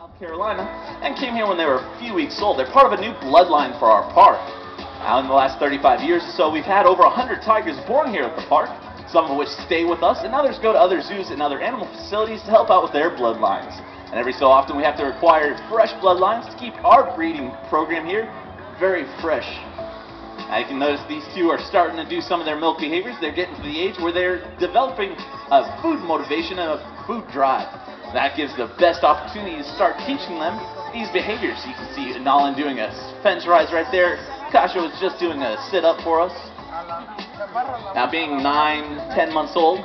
South Carolina and came here when they were a few weeks old. They're part of a new bloodline for our park. Now, in the last 35 years or so, we've had over 100 tigers born here at the park, some of which stay with us, and others go to other zoos and other animal facilities to help out with their bloodlines. And every so often, we have to acquire fresh bloodlines to keep our breeding program here very fresh. Now, you can notice these two are starting to do some of their milk behaviors. They're getting to the age where they're developing a food motivation and a food drive. That gives the best opportunity to start teaching them these behaviors. You can see Nolan doing a fence rise right there. Kasha was just doing a sit-up for us. Now, being 9-10 months old,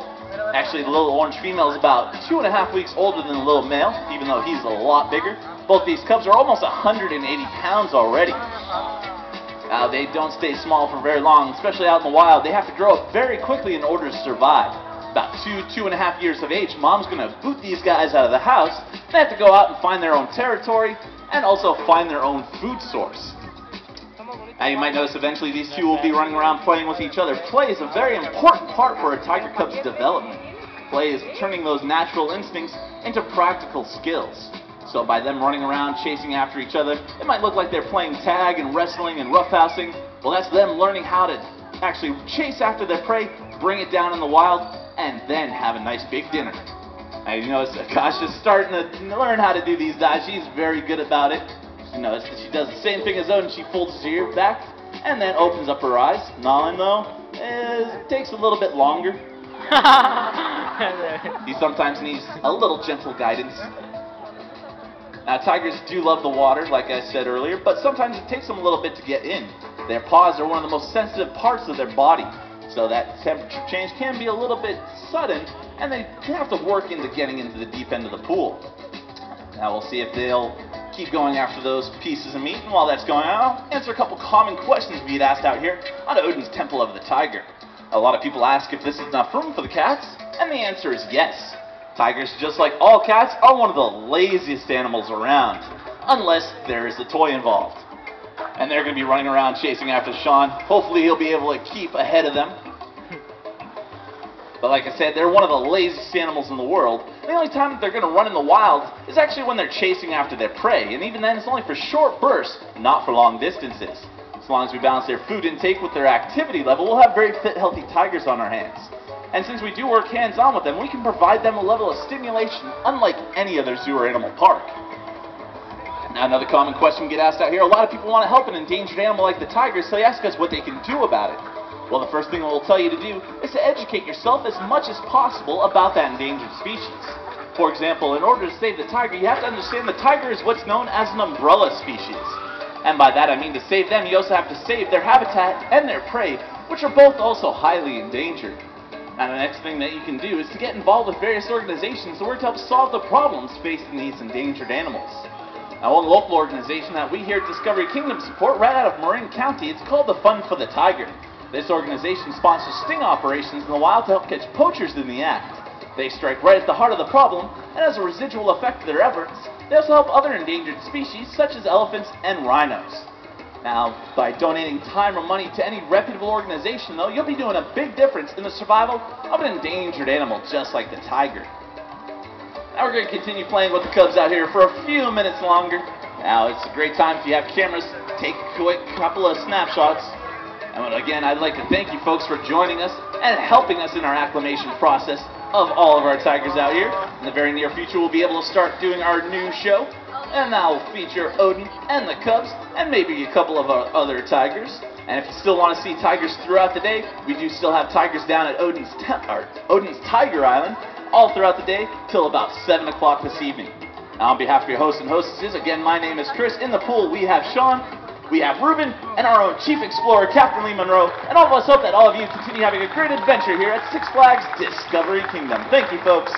actually the little orange female is about 2.5 weeks older than the little male, even though he's a lot bigger. Both these cubs are almost 180 pounds already. Now, they don't stay small for very long, especially out in the wild. They have to grow up very quickly in order to survive. About 2.5 years of age, mom's going to boot these guys out of the house. They have to go out and find their own territory and also find their own food source. Now, you might notice eventually these two will be running around playing with each other. Play is a very important part for a tiger cub's development. Play is turning those natural instincts into practical skills. So by them running around chasing after each other, it might look like they're playing tag and wrestling and roughhousing. Well, that's them learning how to actually chase after their prey, bring it down in the wild, and then have a nice big dinner. Now, you notice Akasha's starting to learn how to do these dives. She's very good about it. You notice that she does the same thing as Odin. She folds her ear back and then opens up her eyes. Nolan, though, takes a little bit longer. He sometimes needs a little gentle guidance. Now, tigers do love the water, like I said earlier, but sometimes it takes them a little bit to get in. Their paws are one of the most sensitive parts of their body, so that temperature change can be a little bit sudden, and they have to work into getting into the deep end of the pool. Now, we'll see if they'll keep going after those pieces of meat, and while that's going on, I'll answer a couple common questions we had asked out here on Odin's Temple of the Tiger. A lot of people ask if this is enough room for the cats, and the answer is yes. Tigers, just like all cats, are one of the laziest animals around, unless there is a toy involved. And they're going to be running around chasing after Sean. Hopefully he'll be able to keep ahead of them. But like I said, they're one of the laziest animals in the world. The only time that they're going to run in the wild is actually when they're chasing after their prey. And even then, it's only for short bursts, not for long distances. As long as we balance their food intake with their activity level, we'll have very fit, healthy tigers on our hands. And since we do work hands-on with them, we can provide them a level of stimulation unlike any other zoo or animal park. Now, another common question we get asked out here, a lot of people want to help an endangered animal like the tigers, so they ask us what they can do about it. Well, the first thing we'll tell you to do is to educate yourself as much as possible about that endangered species. For example, in order to save the tiger, you have to understand the tiger is what's known as an umbrella species. And by that I mean to save them, you also have to save their habitat and their prey, which are both also highly endangered. Now, the next thing that you can do is to get involved with various organizations to work to help solve the problems facing these endangered animals. Now, one local organization that we here at Discovery Kingdom support right out of Marin County, it's called the Fund for the Tiger. This organization sponsors sting operations in the wild to help catch poachers in the act. They strike right at the heart of the problem, and as a residual effect of their efforts, they also help other endangered species such as elephants and rhinos. Now, by donating time or money to any reputable organization, though, you'll be doing a big difference in the survival of an endangered animal just like the tiger. Now we're going to continue playing with the cubs out here for a few minutes longer. Now, it's a great time if you have cameras, take a quick couple of snapshots. And again, I'd like to thank you folks for joining us and helping us in our acclimation process of all of our tigers out here. In the very near future, we'll be able to start doing our new show. And that will feature Odin and the cubs, and maybe a couple of our other tigers. And if you still want to see tigers throughout the day, we do still have tigers down at Odin's Tiger Island, all throughout the day, till about 7 o'clock this evening. Now, on behalf of your hosts and hostesses, again, my name is Chris. In the pool, we have Sean, we have Ruben, and our own Chief Explorer, Captain Lee Monroe. And all of us hope that all of you continue having a great adventure here at Six Flags Discovery Kingdom. Thank you, folks.